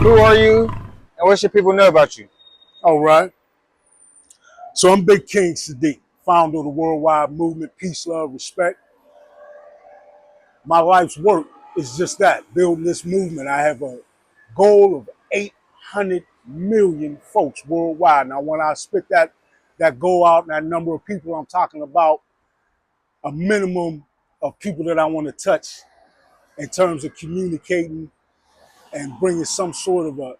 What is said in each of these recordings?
Who are you, and what should people know about you? All right. So I'm Big King Sadiq, founder of the worldwide movement, Peace, Love, Respect. My life's work is just that, building this movement. I have a goal of 800 million folks worldwide. Now, when I spit that goal out, and that number of people I'm talking about, a minimum of people that I want to touch in terms of communicating and bringing some sort of a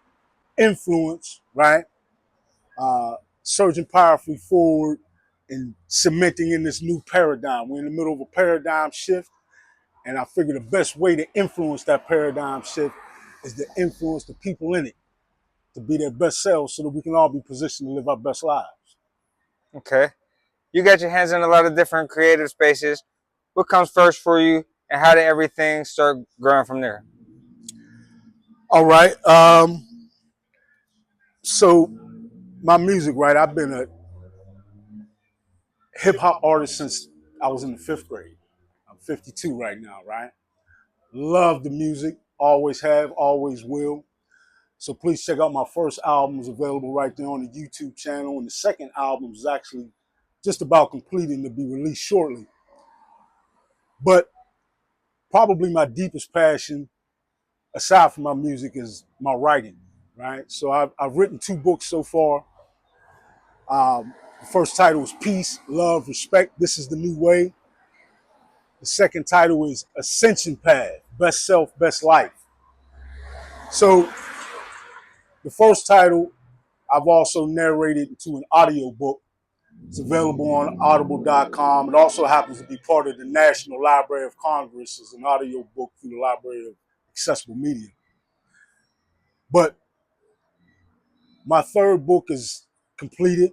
influence, right? Surging powerfully forward and cementing in this new paradigm. We're in the middle of a paradigm shift, and I figure the best way to influence that paradigm shift is to influence the people in it to be their best selves so that we can all be positioned to live our best lives. Okay. You got your hands in a lot of different creative spaces. What comes first for you, and how did everything start growing from there? All right. So my music, right? I've been a hip hop artist since I was in the 5th grade. I'm 52 right now, right? Love the music, always have, always will. So please check out my first album. It's available right there on the YouTube channel. And the second album is actually just about completing to be released shortly. But probably my deepest passion, aside from my music, is my writing, right? So I've written 2 books so far. The first title is Peace, Love, Respect. This is the New Way. The second title is Ascension Path, Best Self, Best Life. So the first title, I've also narrated into an audio book. It's available on audible.com. It also happens to be part of the National Library of Congress as an audio book through the Library of Accessible Media. But my third book is completed.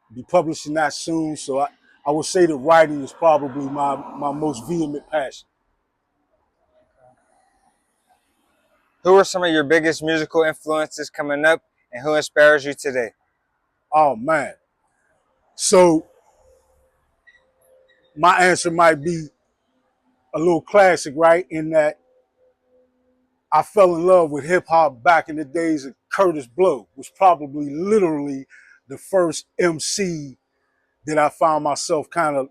I'll be publishing that soon. So I would say that writing is probably my most vehement passion. Who are some of your biggest musical influences coming up, and who inspires you today? Oh man. So my answer might be a little classic, right? In that I fell in love with hip hop back in the days of Curtis Blow, was probably literally the first MC that I found myself kind of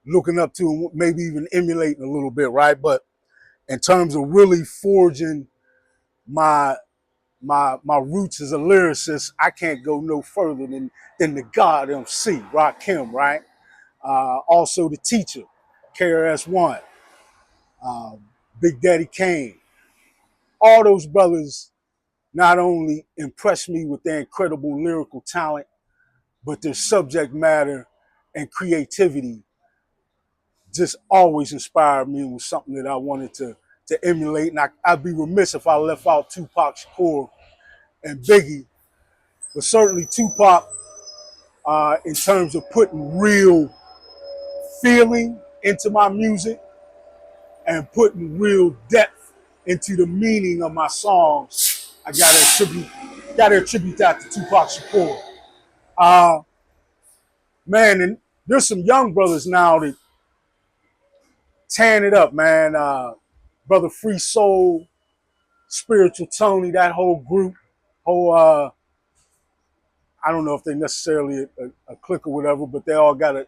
looking up to and maybe even emulating a little bit, right? But in terms of really forging my my roots as a lyricist, I can't go no further than the God MC, Rakim, right? Also the teacher, KRS-One, Big Daddy Kane. All those brothers not only impressed me with their incredible lyrical talent, but their subject matter and creativity just always inspired me and was something that I wanted to emulate. And I'd be remiss if I left out Tupac Shakur and Biggie, but certainly Tupac in terms of putting real feeling into my music and putting real depth into the meaning of my songs. I gotta attribute that to Tupac Shakur. Uh, Man, and there's some young brothers now that tearing it up, man. Brother Free Soul, Spiritual Tony, that whole group, whole I don't know if they necessarily a clique or whatever, but they all got a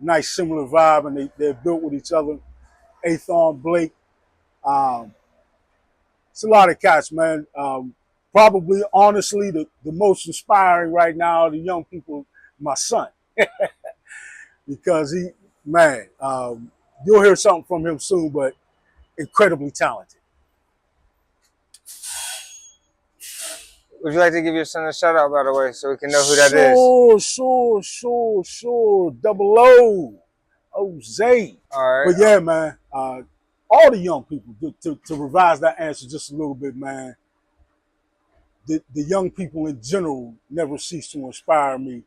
nice similar vibe and they're built with each other. Athon Blake. Um, it's a lot of cats, man. Probably, honestly, the most inspiring right now are the young people, my son. Because man, you'll hear something from him soon, but incredibly talented. Would you like to give your son a shout out, by the way, so we can know who that is? Sure. Double O, Jose. All right. But yeah, man, all the young people, to revise that answer just a little bit, man, the young people in general never cease to inspire me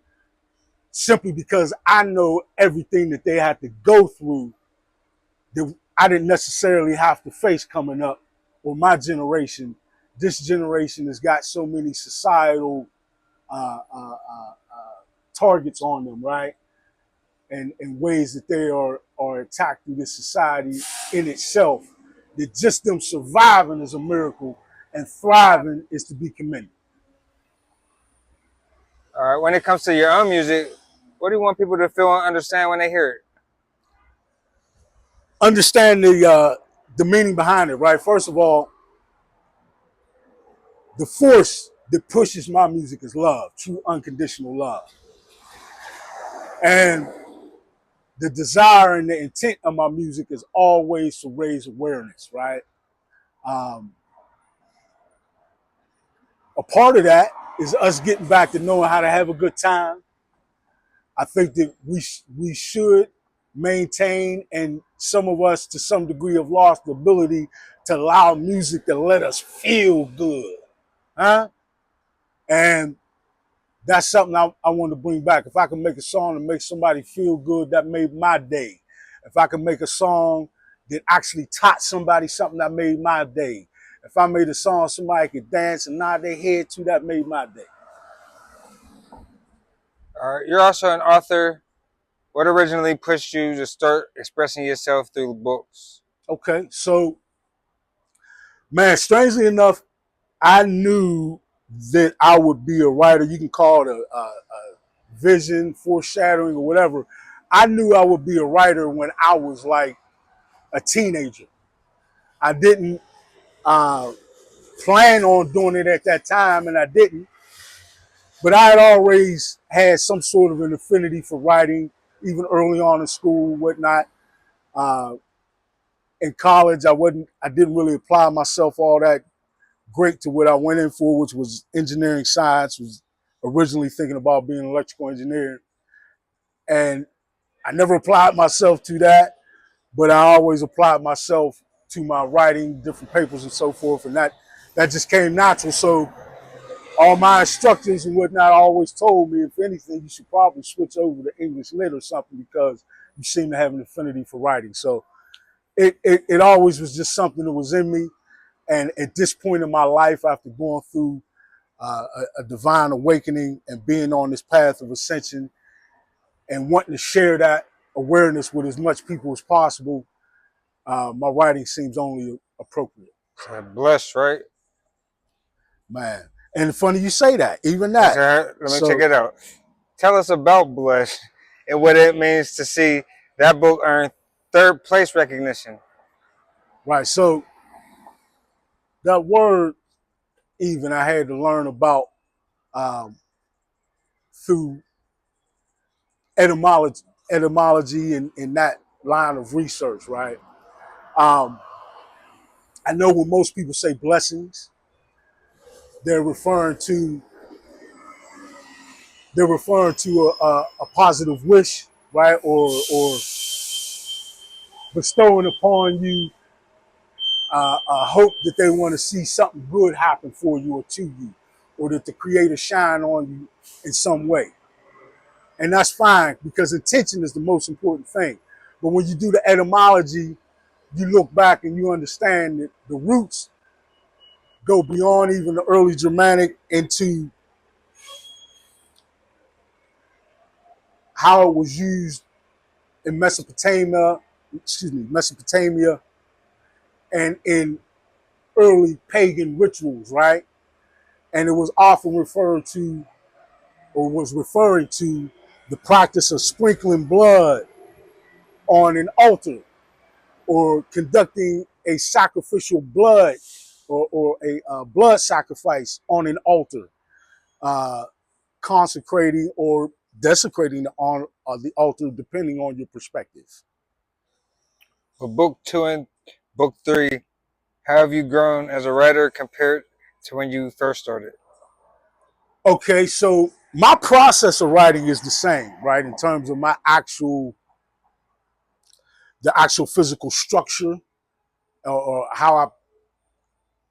simply because I know everything that they had to go through that I didn't necessarily have to face coming up, or my generation. This generation has got so many societal targets on them, right? And ways that they are attacked through this society in itself. That just them surviving is a miracle, and thriving is to be commended. All right. When it comes to your own music, what do you want people to feel and understand when they hear it? Understand the meaning behind it, right? First of all, the force that pushes my music is love, true unconditional love. And the desire and the intent of my music is always to raise awareness, right? Um, a part of that is us getting back to knowing how to have a good time. I think that we should maintain, and some of us to some degree have lost the ability to allow music to let us feel good, huh? And that's something I want to bring back. If I can make a song and make somebody feel good, that made my day. If I can make a song that actually taught somebody something, that made my day. If I made a song somebody could dance and nod their head to, that made my day. All right. You're also an author. What originally pushed you to start expressing yourself through books? Okay, so man, strangely enough, I knew that I would be a writer. You can call it a vision, foreshadowing, or whatever. I knew I would be a writer when I was like a teenager. I didn't uh, plan on doing it at that time, and I didn't. But I had always had some sort of an affinity for writing, even early on in school, whatnot. Uh, in college, I didn't really apply myself all that great to what I went in for, which was engineering science. Was originally thinking about being an electrical engineer, and I never applied myself to that. But I always applied myself to my writing, different papers and so forth, and that just came natural. So all my instructors and whatnot always told me, if anything, you should probably switch over to English lit or something because you seem to have an affinity for writing. So it always was just something that was in me. And at this point in my life, after going through a divine awakening and being on this path of ascension and wanting to share that awareness with as much people as possible, my writing seems only appropriate. Blessed, right? Man. And funny you say that, even I that. said, let me check So, it out. Tell us about Blush and what it means to see that book earn third place recognition. right. So that word, even, I had to learn about um, through etymology, etymology in that line of research, right? Um, I know when most people say blessings, they're referring to a positive wish, right? Or bestowing upon you a hope that they want to see something good happen for you or to you, or that the Creator shine on you in some way. And that's fine because intention is the most important thing. But when you do the etymology, you look back and you understand that the roots go beyond even the early Germanic into how it was used in Mesopotamia, and in early pagan rituals, right? And it was often referred to, or was referring to, the practice of sprinkling blood on an altar or conducting a sacrificial blood or a blood sacrifice on an altar, uh, consecrating or desecrating the altar, depending on your perspective. For book two and book three, how have you grown as a writer compared to when you first started? Okay, so my process of writing is the same, right? In terms of the actual physical structure, or how I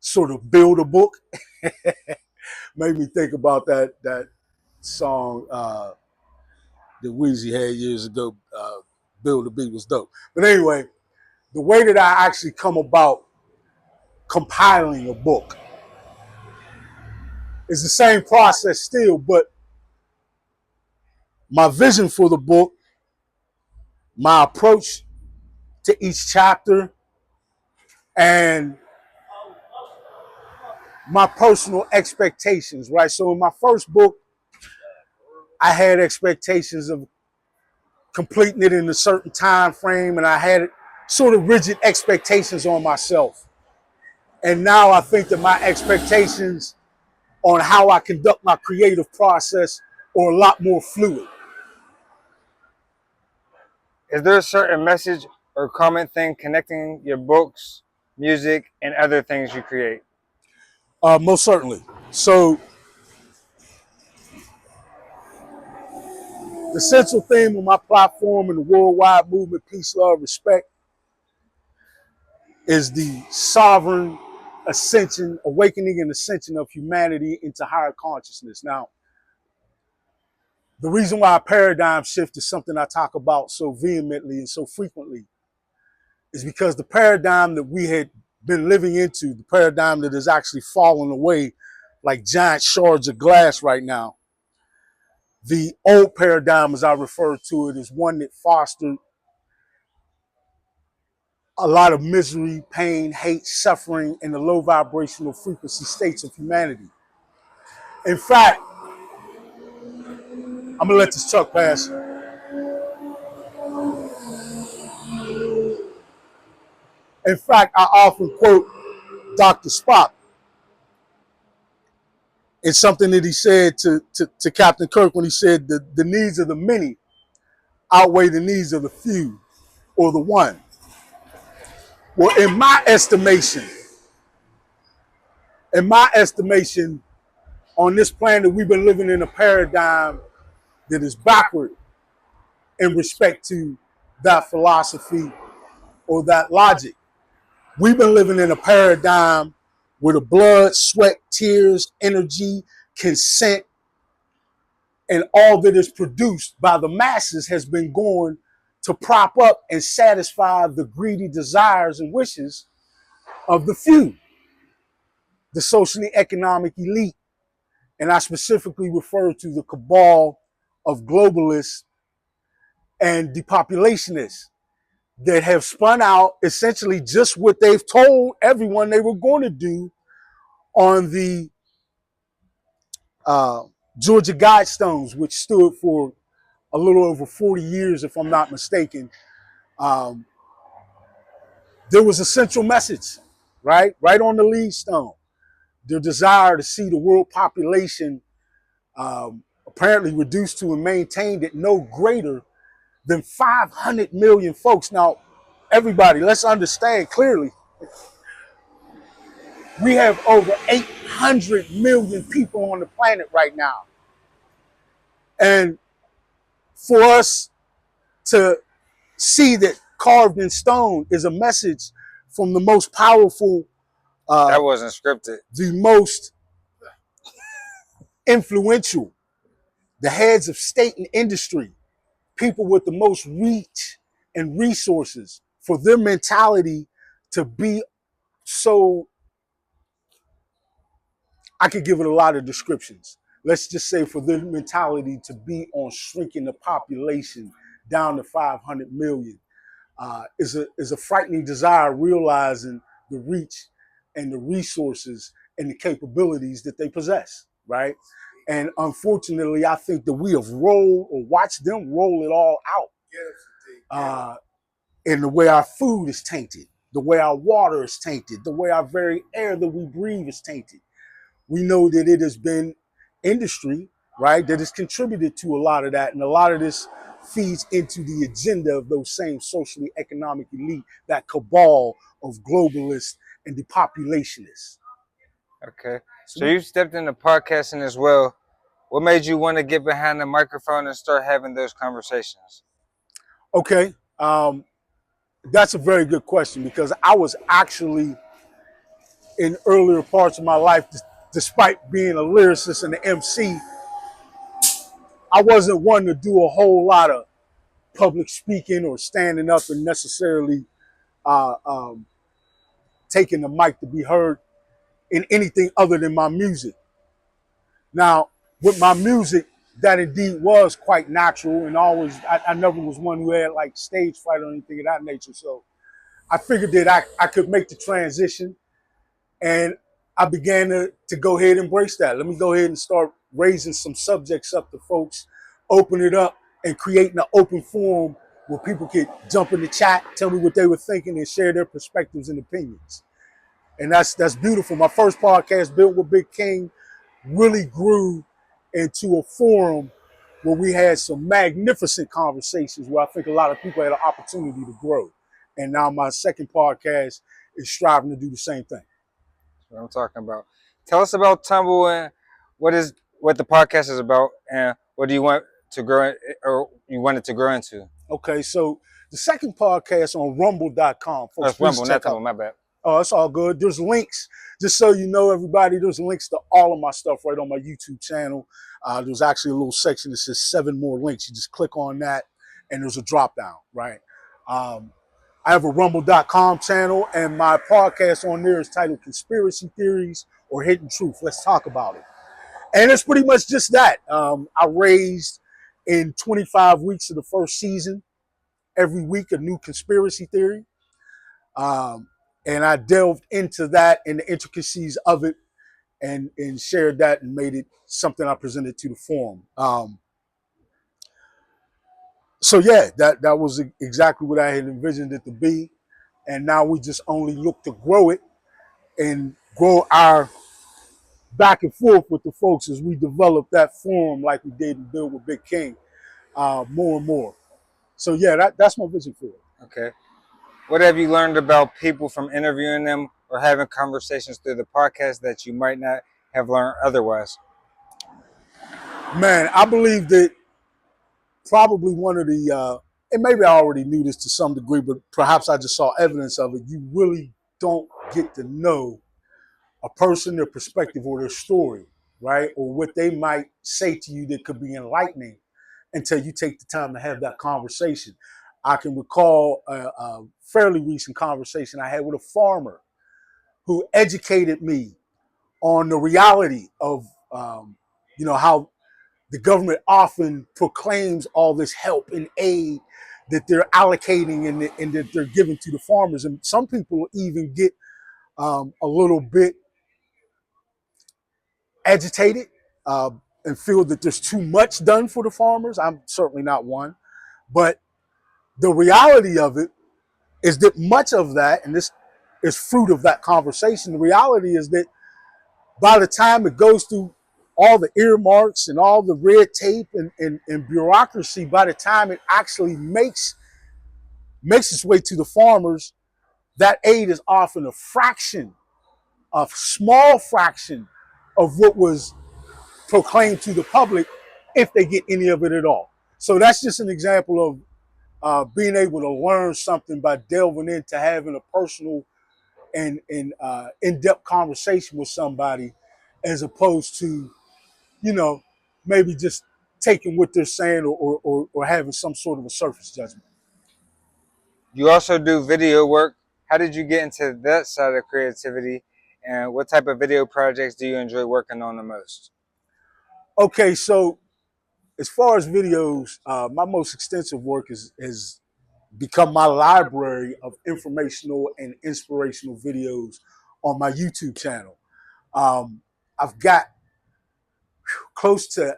sort of build a book, made me think about that song that Weezy had years ago. "Build a Beat" was dope. But anyway, the way that I actually come about compiling a book is the same process still, but my vision for the book, my approach to each chapter, and my personal expectations, right? So in my first book, I had expectations of completing it in a certain time frame, and I had sort of rigid expectations on myself. And now I think that my expectations on how I conduct my creative process are a lot more fluid. Is there a certain message or common thing connecting your books, music, and other things you create? Most certainly. So the central theme of my platform in the worldwide movement, peace, love, respect, is the sovereign ascension, awakening and ascension of humanity into higher consciousness. Now, the reason why a paradigm shift is something I talk about so vehemently and so frequently is because the paradigm that we had been living into, the paradigm that is actually falling away like giant shards of glass right now, the old paradigm, as I refer to it, is one that fostered a lot of misery, pain, hate, suffering, and the low vibrational frequency states of humanity. In fact, I'm gonna let this truck pass. In fact, I often quote Dr. Spock in something that he said to Captain Kirk when he said the needs of the many outweigh the needs of the few or the one. Well, in my estimation, on this planet, we've been living in a paradigm that is backward in respect to that philosophy or that logic. We've been living in a paradigm where the blood, sweat, tears, energy, consent, and all that is produced by the masses has been going to prop up and satisfy the greedy desires and wishes of the few, the socially economic elite. And I specifically refer to the cabal of globalists and depopulationists that have spun out essentially just what they've told everyone they were going to do on the uh, Georgia Guidestones, which stood for a little over 40 years, if I'm not mistaken. Um, there was a central message, right? Right on the lead stone. Their desire to see the world population apparently reduced to and maintained at no greater than 500 million folks. Now, everybody, let's understand clearly, we have over 800 million people on the planet right now. And for us to see that carved in stone is a message from the most powerful, That wasn't scripted. the most influential, the heads of state and industry, people with the most reach and resources, for their mentality to be so, I could give it a lot of descriptions. Let's just say for their mentality to be on shrinking the population down to 500 million is a frightening desire, realizing the reach and the resources and the capabilities that they possess, right? And unfortunately, I think that we have rolled or watched them roll it all out in the way our food is tainted, the way our water is tainted, the way our very air that we breathe is tainted. We know that it has been industry, right, that has contributed to a lot of that. And a lot of this feeds into the agenda of those same socially economic elite, that cabal of globalists and depopulationists. Okay. So you stepped into podcasting as well. What made you want to get behind the microphone and start having those conversations? Okay. That's a very good question because I was actually in earlier parts of my life, despite being a lyricist and an MC, I wasn't one to do a whole lot of public speaking or standing up and necessarily uh, um, taking the mic to be heard in anything other than my music. Now, with my music, that indeed was quite natural and always, I never was one who had like stage fright or anything of that nature. So I figured that I could make the transition, and I began to go ahead and embrace that. Let me go ahead and start raising some subjects up to folks, open it up, and creating an open forum where people could jump in the chat, tell me what they were thinking, and share their perspectives and opinions. And that's beautiful. My first podcast, Built with Big King, really grew into a forum where we had some magnificent conversations where I think a lot of people had an opportunity to grow. And now my second podcast is striving to do the same thing. That's what I'm talking about. Tell us about Tumble and what is what the podcast is about, and what do you want to grow or you want it to grow into? Okay, so the second podcast on rumble.com, folks, That's please Rumble, not check Tumble. out. My bad. Oh, it's all good. There's links, just so you know, everybody, there's links to all of my stuff right on my YouTube channel. There's actually a little section that says 7 more links. You just click on that, and there's a drop down, right? I have a rumble.com channel, and my podcast on there is titled Conspiracy Theories or Hidden Truth. Let's talk about it. And it's pretty much just that. I raised in 25 weeks of the first season, every week, a new conspiracy theory. Um, and I delved into that and the intricacies of it and shared that and made it something I presented to the forum. So yeah, that was exactly what I had envisioned it to be. And now we just only look to grow it and grow our back and forth with the folks as we develop that forum like we did in Build with Big King, more and more. So yeah, that's my vision for it. Okay. What have you learned about people from interviewing them or having conversations through the podcast that you might not have learned otherwise? Man, I believe that probably one of the, and maybe I already knew this to some degree, but perhaps I just saw evidence of it. You really don't get to know a person, their perspective, or their story, right? Or what they might say to you that could be enlightening until you take the time to have that conversation. I can recall a fairly recent conversation I had with a farmer who educated me on the reality of, how the government often proclaims all this help and aid that they're allocating and that they're giving to the farmers. And some people even get a little bit agitated and feel that there's too much done for the farmers. I'm certainly not one. But the reality of it is that much of that, and this is fruit of that conversation, the reality is that by the time it goes through all the earmarks and all the red tape and bureaucracy, by the time it actually makes its way to the farmers, that aid is often a small fraction of what was proclaimed to the public, if they get any of it at all. So that's just an example of being able to learn something by delving into having a personal and in-depth conversation with somebody, as opposed to, you know, maybe just taking what they're saying or having some sort of a surface judgment. You also do video work. How did you get into that side of creativity? And what type of video projects do you enjoy working on the most? Okay, so as far as videos, my most extensive work has become my library of informational and inspirational videos on my YouTube channel. I've got close to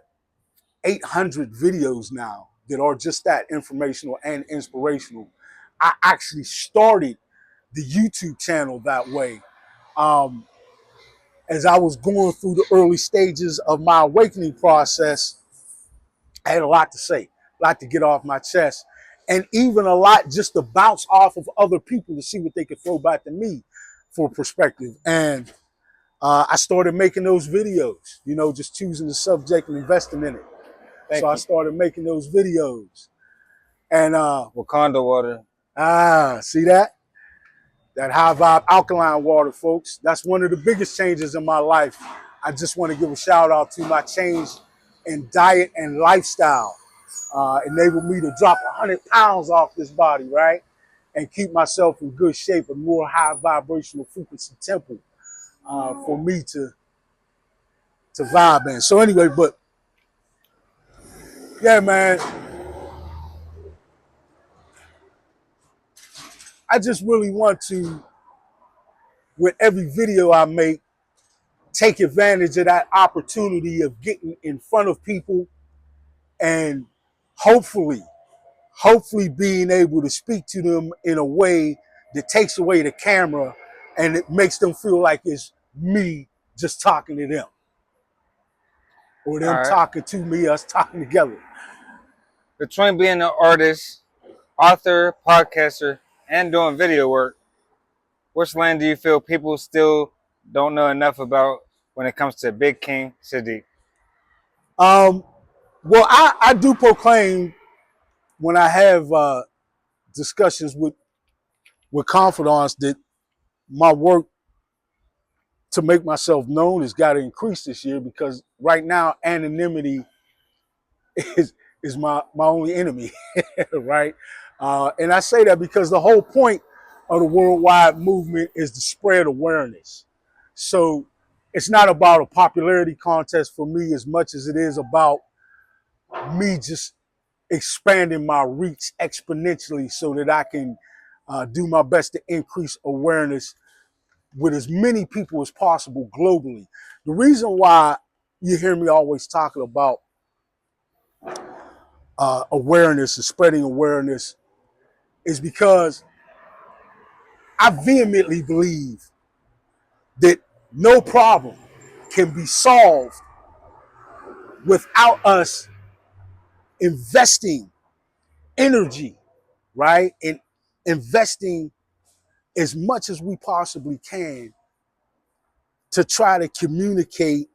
800 videos now that are just that, informational and inspirational. I actually started the YouTube channel that way. Um, as I was going through the early stages of my awakening process, I had a lot to say, a lot to get off my chest, and even a lot just to bounce off of other people to see what they could throw back to me for perspective. And I started making those videos, just choosing the subject and investing in it. So Thank I you. started making those videos. And Wakanda water. see that? That high vibe alkaline water, folks. That's one of the biggest changes in my life. I just want to give a shout out to my change in diet and lifestyle. Enabled me to drop 100 pounds off this body, right? And keep myself in good shape, a more high vibrational frequency temple for me to vibe in. So anyway, but yeah, man, I just really want to, with every video I make, take advantage of that opportunity of getting in front of people and hopefully, hopefully being able to speak to them in a way that takes away the camera and it makes them feel like it's me just talking to them or All them right. talking to me, us talking together. Between being an artist, author, podcaster, and doing video work, which lane do you feel people still don't know enough about when it comes to Big King Sadiq? Um, well, I do proclaim when I have discussions with confidants that my work to make myself known has got to increase this year because right now anonymity is my only enemy, right? And I say that because the whole point of the worldwide movement is to spread awareness. So it's not about a popularity contest for me as much as it is about me just expanding my reach exponentially so that I can do my best to increase awareness with as many people as possible globally. The reason why you hear me always talking about awareness and spreading awareness is because I vehemently believe that no problem can be solved without us investing energy, right? And investing as much as we possibly can to try to communicate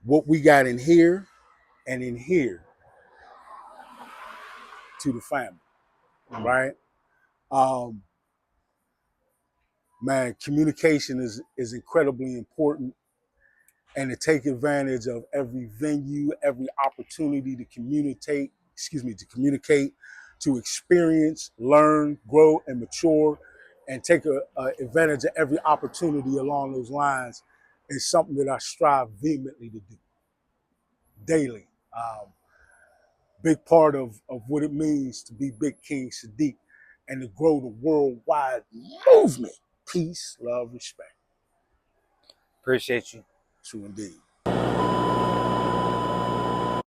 what we got in here and in here to the family, right? Um, man, communication is incredibly important, and to take advantage of every venue, every opportunity to communicate, to experience, learn, grow, and mature, and take advantage of every opportunity along those lines is something that I strive vehemently to do daily. Big part of what it means to be Big King Sadiq and to grow the worldwide movement. Peace, love, respect. Appreciate you. True indeed.